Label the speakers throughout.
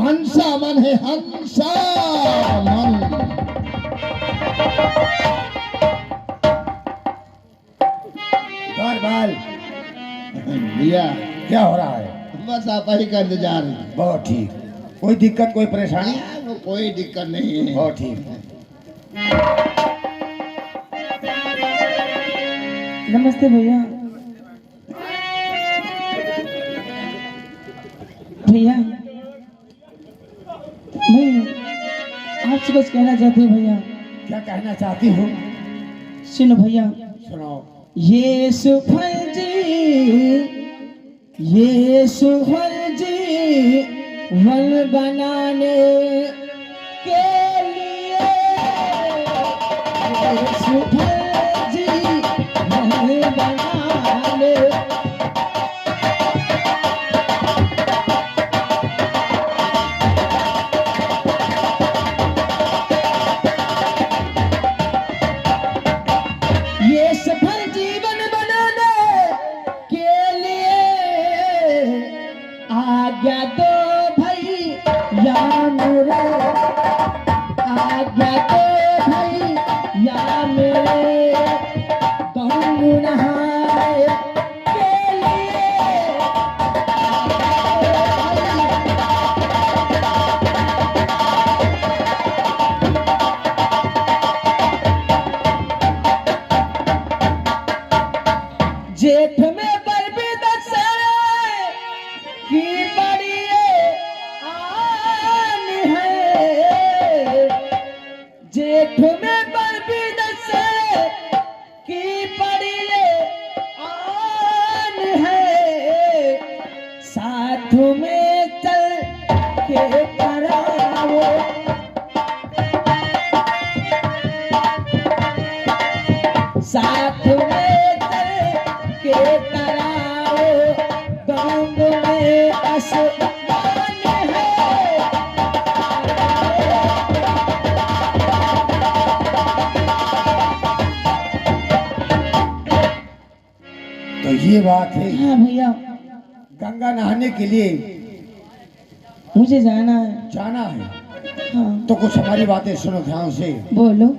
Speaker 1: हंसा मन है, हंसा मन।
Speaker 2: बाल
Speaker 1: भैया
Speaker 2: क्या हो रहा है?
Speaker 1: बस आप ही का इंतजार है।
Speaker 2: बहुत ठीक। कोई दिक्कत कोई परेशानी?
Speaker 1: वो कोई दिक्कत नहीं है।
Speaker 2: बहुत ठीक।
Speaker 3: नमस्ते भैया। भैया मैं आपसे कुछ कहना चाहती हूँ भैया।
Speaker 2: क्या कहना चाहती हूँ?
Speaker 3: सुनो भैया।
Speaker 2: सुनाओ।
Speaker 3: ये सुफल जी वन बनाने के लिए, ये सुफल जी वन बनाने। ये सफल जीवन बनाने के लिए आज्ञा दो भैया मेरे, आज्ञा दो भैया मेरे, गंगा नहाने के लिए। जेठ में बरबी दशहरे की बड़ी आन है, जेठ में बरबी दशहरे की बड़ी आन है, साथ में चल के कराओ, साथ में के कराओ, गंग में आसमान है।
Speaker 2: तो ये बात है।
Speaker 3: हाँ भैया
Speaker 2: गंगा नहाने के लिए
Speaker 3: मुझे जाना है।
Speaker 2: जाना है
Speaker 3: हाँ
Speaker 2: तो कुछ हमारी बातें सुनो ध्यान से।
Speaker 3: बोलो।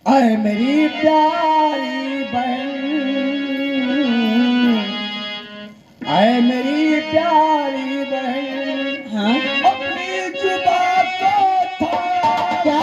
Speaker 2: आए मेरी प्यारी बहन, आए मेरी प्यारी बहन,
Speaker 3: हाँ
Speaker 2: अपनी जुबान को था
Speaker 3: क्या?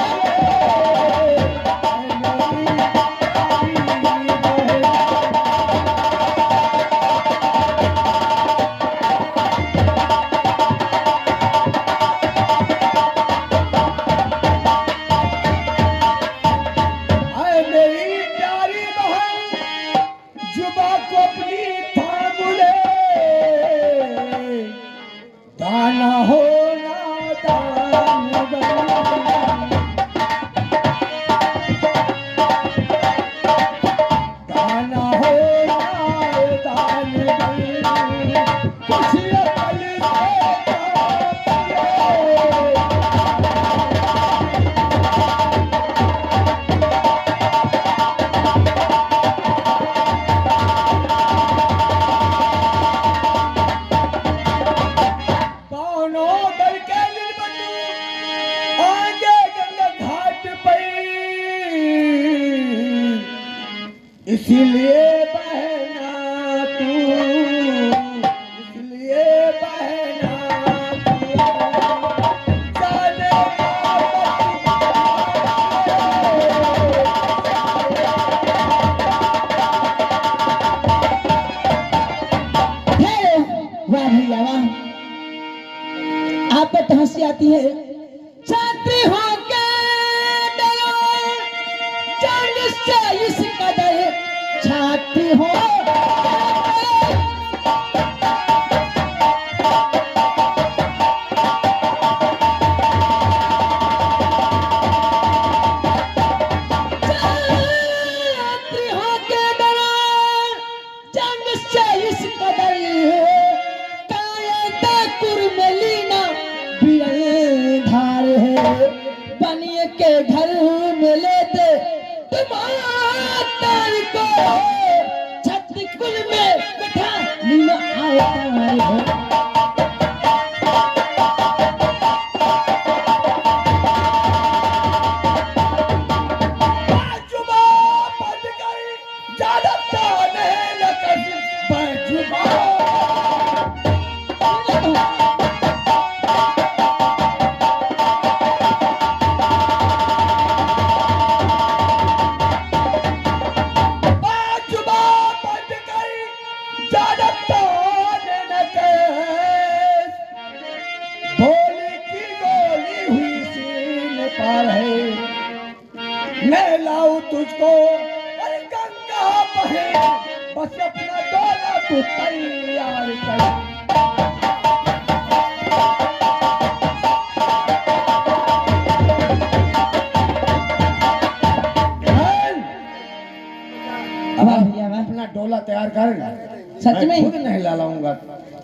Speaker 2: दाना होना दान दाना होना दान कुछ अकल इसीलिए बहना तू, इसलिए बहना तू जाने
Speaker 3: वाह भैया वाह, आप पे तो हंसी आती है। छात्री हो के डरो, जंग से इस कदर छाती हो। छात्री हो के डरो, जंग से इस कदर कायदा कुर्मलीना बिरल धार है, बनिए के घर में लेते तुम्हारा को छत कुल में बैठा
Speaker 2: मैं लाऊं तुझको अरे गंगा बहे बस अपना डोला तू तैयार कर।
Speaker 3: अब भैया वाह,
Speaker 2: अपना डोला तैयार कर।
Speaker 3: सच
Speaker 2: मैं
Speaker 3: में?
Speaker 2: खुद नहीं ला लाऊंगा।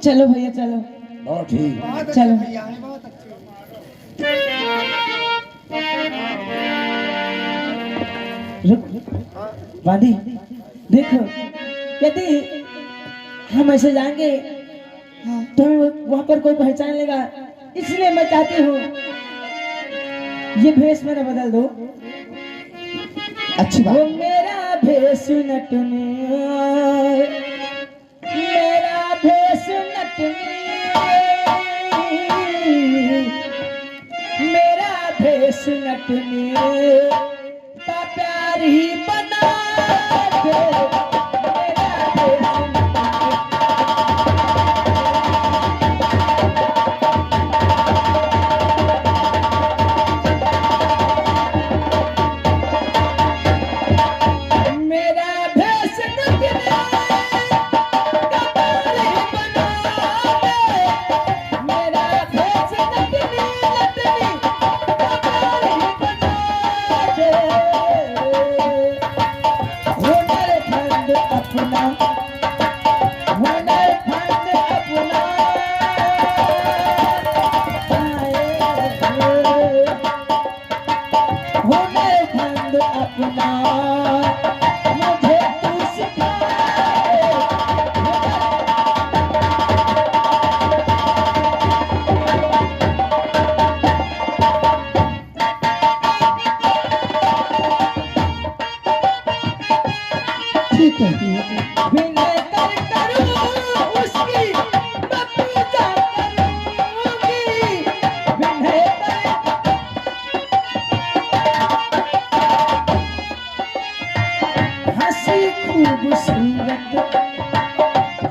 Speaker 3: चलो भैया चलो,
Speaker 2: बहुत ठीक।
Speaker 3: चलो। रुक वादी, देखो यदि हम ऐसे जाएंगे तो वहां पर कोई पहचान लेगा, इसलिए मैं चाहती हूँ ये भेष मेरा बदल दो।
Speaker 1: अच्छी
Speaker 3: वो
Speaker 1: बात।
Speaker 3: मेरा भेष नटने, मेरा भेष नटने, मेरा भेष नटने का प्यार ही बना दे, मेरा भेष मेरा भेष नटने का प्यार ही बना दे, मेरा भेष नटने नटने का प्यार ही बना दे। हुनरमंद अपना, हुनरमंद अपना, हुनरमंद अपना मुझे तू सिखा दे।
Speaker 1: ठीक है।
Speaker 3: विनय कर करूं उसकी मैं पूजा करूंगी, विनय कर हंसी खूबसूरत,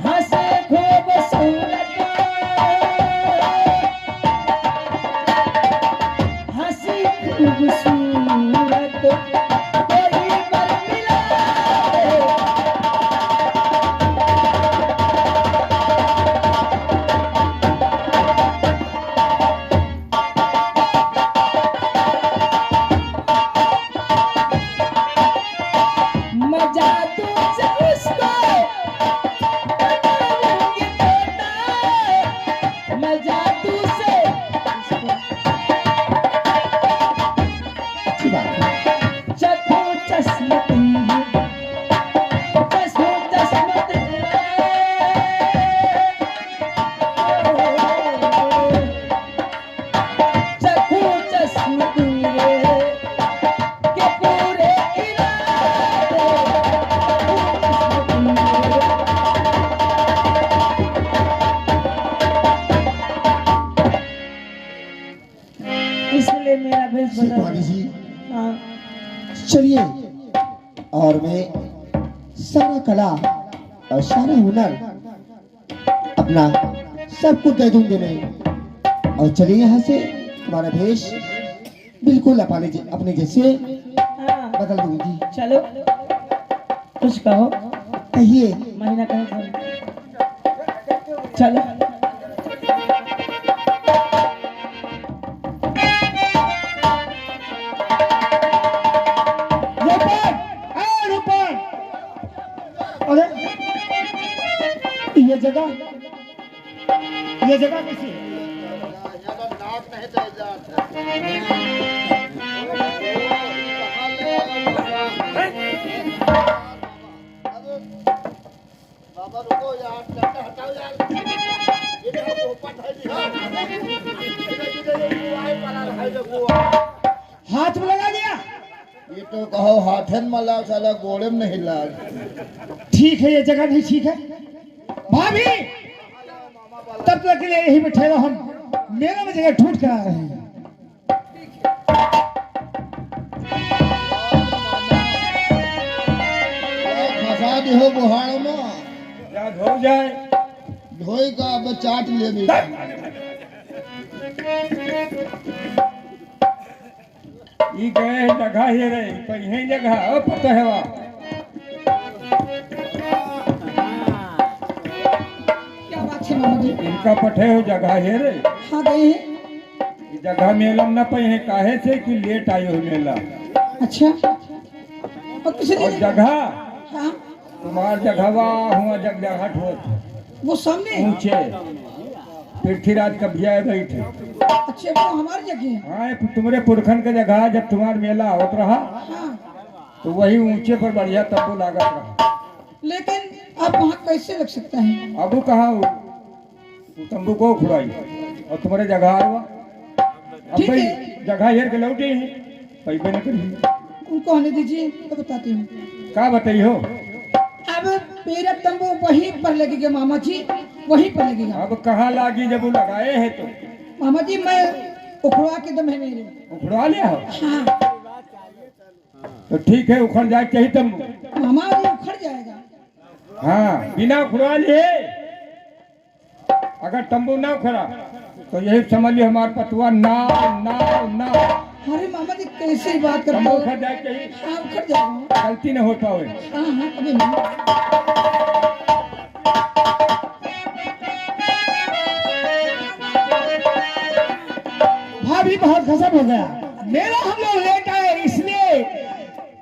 Speaker 3: हंसे खूबसूरत, हंसी खूबसूरत कोई पर मिला दे। मैं जादू से उसको बनाऊंगी तोता, मैं जादू से उसको
Speaker 1: अच्छी बात है।
Speaker 3: चखो चश्मती, चखो चश्मती, चखो चश्मती के पूरे इरादे, इसलिए मेरा भेष बदल
Speaker 1: शिववाणी जी,
Speaker 3: हाँ।
Speaker 1: चलिए और मैं सारा कला और सारा हुनर अपना सब कुछ दे दूंगी मैं। और चलिए यहाँ से हमारा भेष बिल्कुल अपने जैसे
Speaker 3: हाँ,
Speaker 1: बदल दूंगी।
Speaker 3: चलो कुछ कहो,
Speaker 1: कहिए।
Speaker 3: महीना कहो, चलो।
Speaker 2: रूपन, अरे ये जगह कैसी है?
Speaker 4: बाबा रुको यार, चट्टा हटाओ यार। इधर पोपट है जी, हाँ। इधर ये गुआ है, पला रहा है जो गुआ।
Speaker 2: हाथ में लगा दिया।
Speaker 4: ये तो कहो हाथन मला साला गोड़े में नहीं लाल।
Speaker 2: ठीक है, ये जगह नहीं ठीक है। भाभी तब तक के लिए यही बैठे रहो, हम मेला में जगह ढूंढ कर आ रहे हैं।
Speaker 4: फंसा दी हो बुहाड़ में
Speaker 2: याद हो जाए
Speaker 4: धोई का अब चाट ले भी
Speaker 2: ई गए जगह ही रहे पर यही जगह अब पता है वा
Speaker 3: क्या बात है मामा जी?
Speaker 2: इनका पठे हो जगह है रे
Speaker 3: हाँ गए हैं।
Speaker 2: ई जगह मेलम न पे है काहे से कि लेट आयो हो मेला
Speaker 3: अच्छा, और किसी
Speaker 2: और
Speaker 3: दिन?
Speaker 2: जगह
Speaker 3: हाँ,
Speaker 2: तुम्हार जगहवा हुआ जगजाहट हो
Speaker 3: वो सामने।
Speaker 2: ऊंचे पृथ्वीराज कब्जा बैठे
Speaker 3: अच्छा, वो हमारी जगह है।
Speaker 2: हाँ तुम्हारे पुरखन के जगह जब तुम्हार मेला होत रहा
Speaker 3: हाँ,
Speaker 2: तो वही ऊंचे पर बढ़िया तब्बू लागत रहा।
Speaker 3: लेकिन आप वहाँ कैसे रख सकता है?
Speaker 2: अबू कहा हो तंबू को खुड़ाई और तुम्हारे जगह आया अब
Speaker 3: ठीक
Speaker 2: भाई
Speaker 3: है।
Speaker 2: जगह हेर के लौटे हैं पैबे न करी
Speaker 3: उनको आने दीजिए तो बताती हूँ।
Speaker 2: का बताई हो
Speaker 3: अब मेरा तंबू वहीं पर लगेगा मामा जी, वहीं पर लगेगा।
Speaker 2: अब कहाँ लागी जब वो लगाए है तो
Speaker 3: मामा जी मैं उखड़वा के दम है मेरे।
Speaker 2: उखड़वा लिया हो
Speaker 3: हाँ
Speaker 2: तो ठीक है उखड़ जाए चाहिए तंबू
Speaker 3: मामा जी उखड़ जाएगा।
Speaker 2: हाँ बिना उखड़वा लिए अगर तंबू ना उखड़ा तो यही समझ लियो हमार पतुआ नाव नाव नाव
Speaker 3: अरे मामा जी कैसे बात करते
Speaker 2: तंबू
Speaker 3: हो?
Speaker 2: उखड़ जाए चाहिए
Speaker 3: हाँ उखड़ जाएगा।
Speaker 2: गलती न हो पावे
Speaker 3: हाँ हाँ अभी नहीं।
Speaker 2: भाभी बहुत गजब हो गया मेरा हम लोग लेट आए इसलिए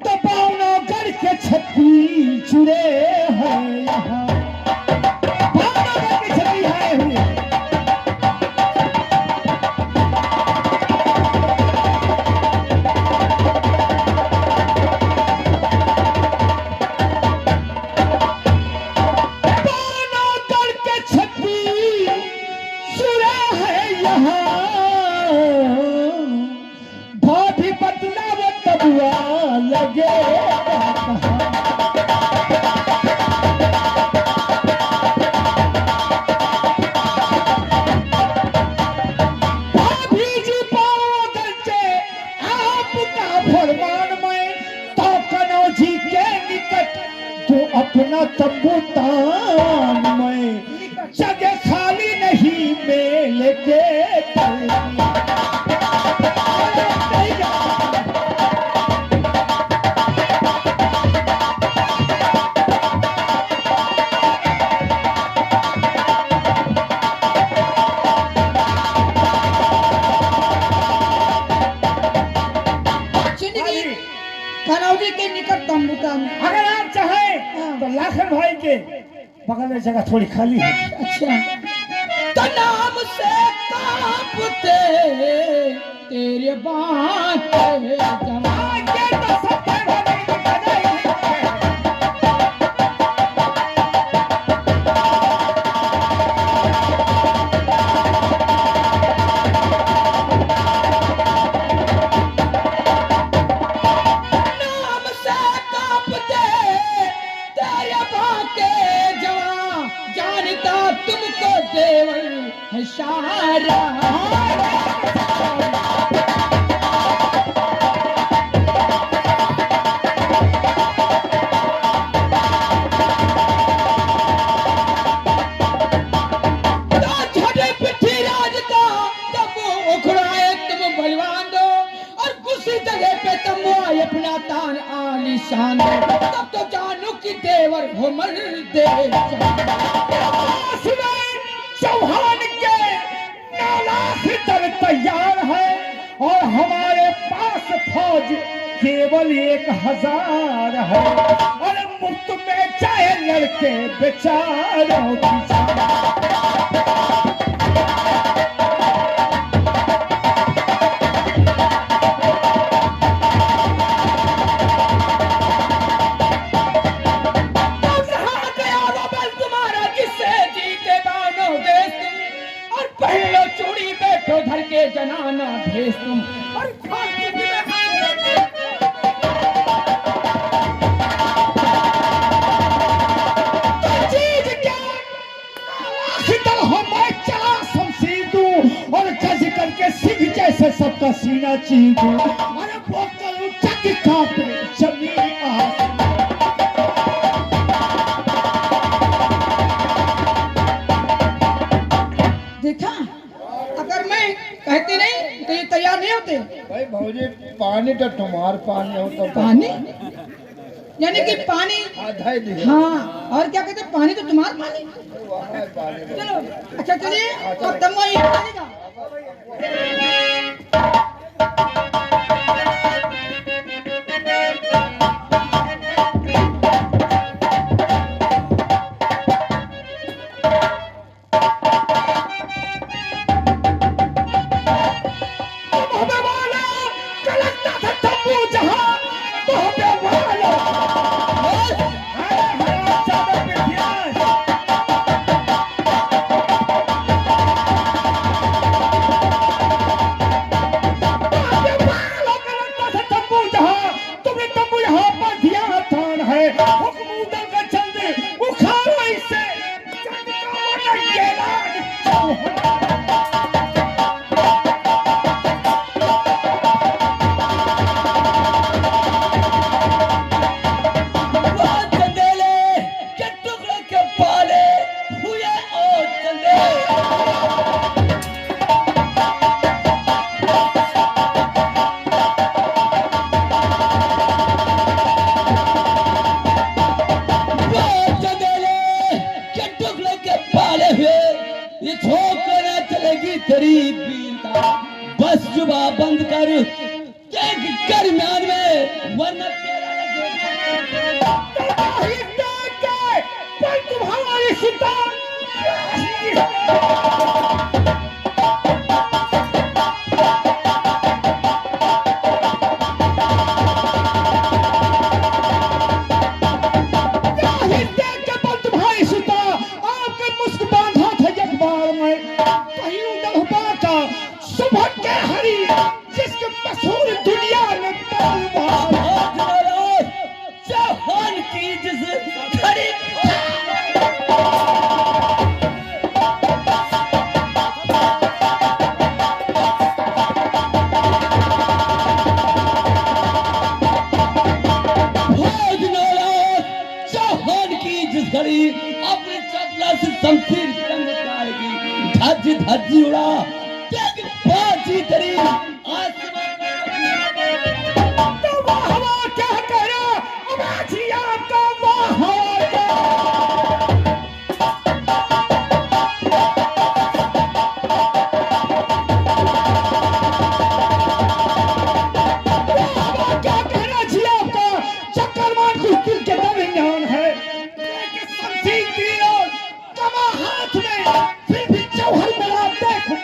Speaker 2: तो पावना करके छत्ती चुरे हैं यहाँ पावना करके छत्ती आए हुए पावना करके छत्ती चुरे हैं यहाँ भाभी बदलाव तबुआ लगे भाभी जी पागल से आपका फरमान में तो कनौजी के निकट जो अपना तंबू तान में जगह खाली नहीं मेल के
Speaker 3: जिंदगी कनौजी के निकट तंबू का।
Speaker 2: अगर आप चाहें तो लाखन भाई के बगल में जगह थोड़ी खाली है
Speaker 3: अच्छा, तो नाम से कांपते तेरे बांके जवान। नाम से कांपते तेरे बांके जवान, जानता तुमको देवर है सारा। छोटे पृथ्वीराज का जब उखड़ाए तुम बलवान दो और उसी जगह पे तुम आए अपना तान आलिशान दो, तब तो जानो कि देवर हो मर्द
Speaker 2: चौहान के नाला फितर तैयार है और हमारे पास फौज केवल 1000 है और मुफ्त में चाहे लड़के बेचारों की जान।
Speaker 3: कहाँ गया वो बल तुम्हारा जिससे जीते बानो देश तुम, और पहलो चूड़ी बैठो धर के जनाना भेज तुम, और फांसी में चीज क्या
Speaker 2: का सीना चीर अरे बोतल उठा के कांपे जमीन आसमान।
Speaker 5: देखा, अगर मैं कहती नहीं तो ये तैयार नहीं होते।
Speaker 4: भाई भौजी पानी तो तुम्हार पानी हो तो
Speaker 5: पानी यानी कि पानी,
Speaker 4: आधा ही दिया।
Speaker 5: हाँ, और क्या कहते पानी तो तुम्हारा पानी।
Speaker 4: वहाँ है पानी।
Speaker 5: चलो अच्छा चलिए, अब तम्मा ये पाएगा।
Speaker 3: बस जुबा बंद कर दरम्यान में, वरना तेरा
Speaker 2: तुम्हारी सुल्तान जिसके मशहूर दुनिया में
Speaker 3: चौहान की जिस खड़ी चौहान की जिस घड़ी अपने चपला से शमशीर चमकाएगी, धज धज उड़ा बाजी करी आसमान
Speaker 2: तो वाह वाह क्या करो अबाजी आपका वाह वाह क्या कहना जी आपका चक्रवात कुश्ती के दरमियान है कि शमशीर तीर और कमा हाथ में, फिर भी जौहर मिला देखो।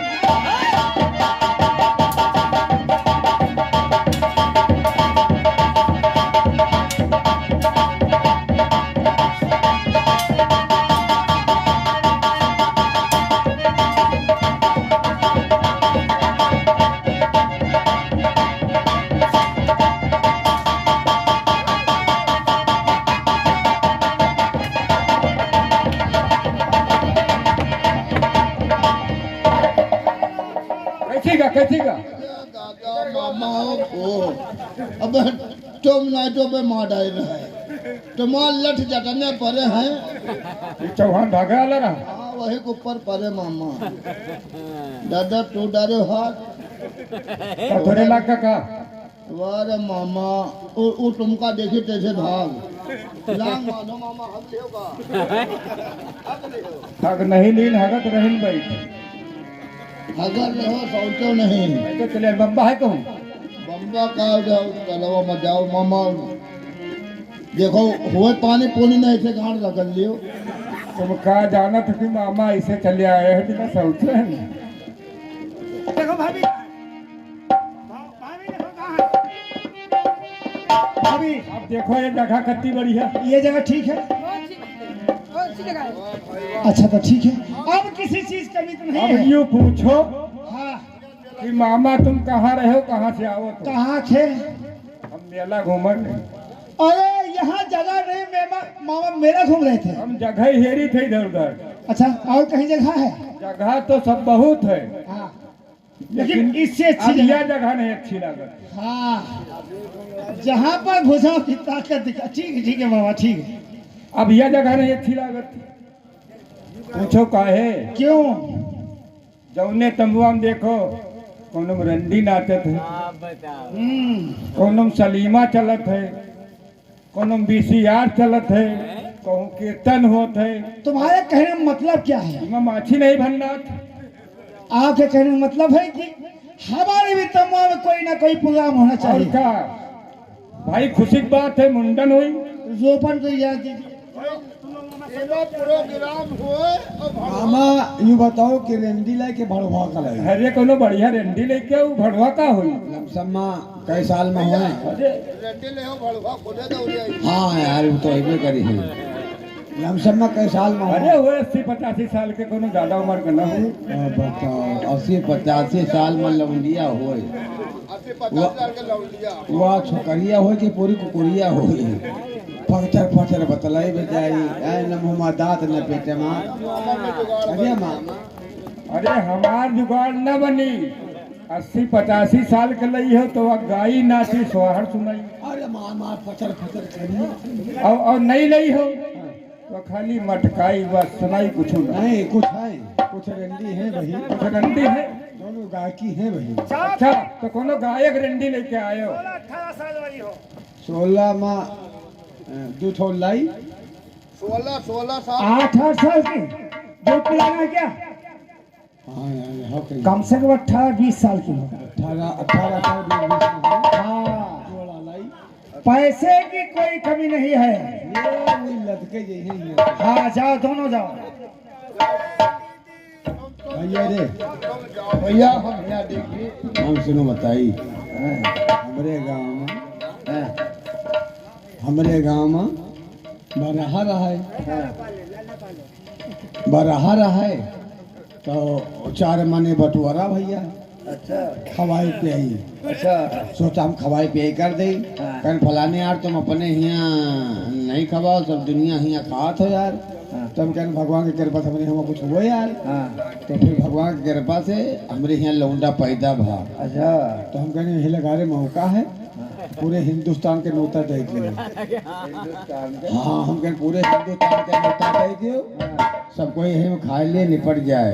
Speaker 6: कैसेगा
Speaker 4: दादा मामा को अब तुम ना तो पे मार डाल रहे तुम्हार लठ जटने पड़े हैं।
Speaker 6: चौहान भागा वाला ना,
Speaker 4: हाँ वही के ऊपर पड़े मामा। दादा तू डरे हाथ
Speaker 6: थोड़े लाख का
Speaker 4: वारे मामा वो तुमका देखी तैसे भाग लांग मानो मामा हक लेगा हक ले
Speaker 6: हग नहीं लीन हगत रहीन भाई,
Speaker 4: अगर रहो सोचो नहीं
Speaker 6: मैं तो चले बम्बा है कहूँ
Speaker 4: बम्बा का जाओ चलो मत जाओ मामा। देखो हुए पानी पुनी नहीं से गांड रख लियो।
Speaker 6: तुम कहा जाना था कि मामा ऐसे चले आए हैं बिना सोचे हैं।
Speaker 2: देखो भाभी, भाभी देखो कहाँ है भाभी।
Speaker 6: अब देखो ये जगह कितनी बड़ी है,
Speaker 2: ये जगह ठीक है, अच्छा तो ठीक है, अब किसी चीज कमी तो नहीं
Speaker 6: अब
Speaker 2: है।
Speaker 6: यूँ पूछो
Speaker 2: हाँ
Speaker 6: कि मामा तुम कहाँ रहे हो, कहाँ से आओ तो
Speaker 2: कहाँ थे?
Speaker 6: हम मेला घूमन,
Speaker 2: अरे यहाँ जगह नहीं, मामा मेला घूम रहे थे।
Speaker 6: हम जगह हेरी थे इधर उधर।
Speaker 2: अच्छा और कहीं जगह है?
Speaker 6: जगह तो सब बहुत है,
Speaker 2: हाँ लेकिन इससे अच्छी
Speaker 6: अब
Speaker 2: जगह
Speaker 6: यह जगह नहीं अच्छी लागत।
Speaker 2: हाँ, जहाँ पर भुजाओं की ताकत दिखा। ठीक है बाबा, ठीक है।
Speaker 6: अब यह जगह नहीं अच्छी लागत। पूछो काहे?
Speaker 2: क्यों?
Speaker 6: जौने तंबुआ में देखो कोनो में रंडी नाचत है, कोनो में सलीमा चलत है, कोनो में बीसीआर चलत है, कहूँ कीर्तन होत है।
Speaker 2: तुम्हारे कहने में मतलब क्या है?
Speaker 6: इमा माछी नहीं भरनाथ।
Speaker 2: आपके कहने में मतलब है कि हमारे भी तमुआ में कोई ना कोई प्रोग्राम होना
Speaker 6: और
Speaker 2: चाहिए।
Speaker 6: का भाई खुशी की बात है, मुंडन हुई।
Speaker 2: रोपण को याद दीजिए।
Speaker 4: प्रोग्राम हुए और
Speaker 7: मामा यू बताओ कि रेंडी लाई के भड़वा का लाई
Speaker 6: अरे कोनो बढ़िया रंडी लेके वो भड़वा का हुई।
Speaker 7: लमसम्मा कई साल में हुए?
Speaker 6: अरे
Speaker 4: रेड्डी ले हो भड़वा खुदे दौड़िया।
Speaker 7: हाँ यार वो तो अबे करी है। लमसम्मा कई साल में
Speaker 6: अरे हुए 80-85 साल के, कोनो ज्यादा उम्र का ना हो।
Speaker 7: बताओ 80-85 साल में लवंडिया हुए?
Speaker 4: 80-50 के लौट लिया।
Speaker 7: वह छोकरिया हो कि पूरी कुकुरिया हो? पचर बतलाई बेचारी न मुँह दांत न पेटे माँ। अरे मामा
Speaker 6: अरे हमार जुगाड़ न बनी। 80-85 साल के लई हो तो वह गाई नाची सोहर सुनाई।
Speaker 7: अरे मामा पचर करिए।
Speaker 6: और नहीं लई हो तो खाली मटकाई बस, सुनाई कुछ
Speaker 7: नहीं कुछ है, कुछ रेंडी है भाई,
Speaker 6: कुछ रंडी है।
Speaker 7: दोनों गायकी है भाई।
Speaker 6: अच्छा तो कोनो गायक रंडी लेके आयो।
Speaker 7: 16 में दो ठो लाई।
Speaker 4: 16 साल
Speaker 2: 8 साल की जो पिलाना क्या?
Speaker 7: हाँ यार हाँ कहीं
Speaker 2: कम से कम 18-20 साल की होगा।
Speaker 7: 18 साल 20 में
Speaker 2: हाँ,
Speaker 7: जोड़ा लाई।
Speaker 2: पैसे की कोई कमी नहीं है।
Speaker 7: ये वही लटके जैसे ही है।
Speaker 2: हाँ, जाओ दोनों जाओ।
Speaker 7: भैया रे
Speaker 4: भैया हम यहाँ देखिए।
Speaker 7: हम सुनो बताई हमरे गांव में बरहा रहा है तो 4 मने बटुआरा भैया।
Speaker 4: अच्छा
Speaker 7: खवाई पियाई।
Speaker 4: अच्छा
Speaker 7: सोचा हम खवाई पियाई कर दे। कहन फलाने यार तुम अपने यहाँ नहीं खवाओ, सब दुनिया यहाँ खात हो यार। तो हम कहने भगवान की कृपा से हमरे यहाँ कुछ हुआ यार। तो फिर भगवान की कृपा से हमरे यहाँ लौंडा पैदा भा।
Speaker 4: अच्छा
Speaker 7: तो हम कहने यही लगारे मौका है, पूरे हिंदुस्तान के नोता दे दियो। हाँ हम कहने पूरे हिंदुस्तान के नोता दे दियो, सबको यही में खा लिए निपट जाए।